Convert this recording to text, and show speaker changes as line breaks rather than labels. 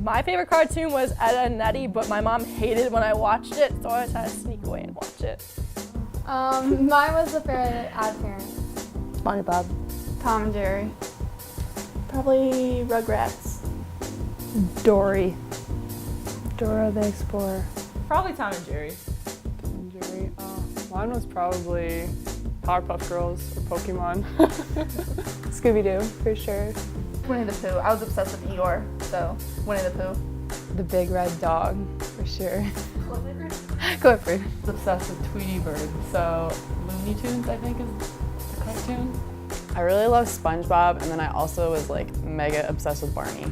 My favorite cartoon was Ed, Edd n Eddy, but my mom hated when I watched it, so I always had to sneak away and watch it.
Mine was The Fairly Odd Parents.
SpongeBob.
Tom and Jerry.
Probably Rugrats.
Dory. Dora the Explorer.
Probably Tom and Jerry.
Tom and Jerry. Mine was probably Powerpuff Girls or Pokemon. Scooby-Doo, for sure.
Winnie the Pooh. I was obsessed with Eeyore, so Winnie the Pooh.
The Big Red Dog, for sure. Clifford.
I was obsessed with Tweety Bird, so Looney Tunes, I think, is the cartoon.
I really love SpongeBob, and then I also was like mega obsessed with Barney.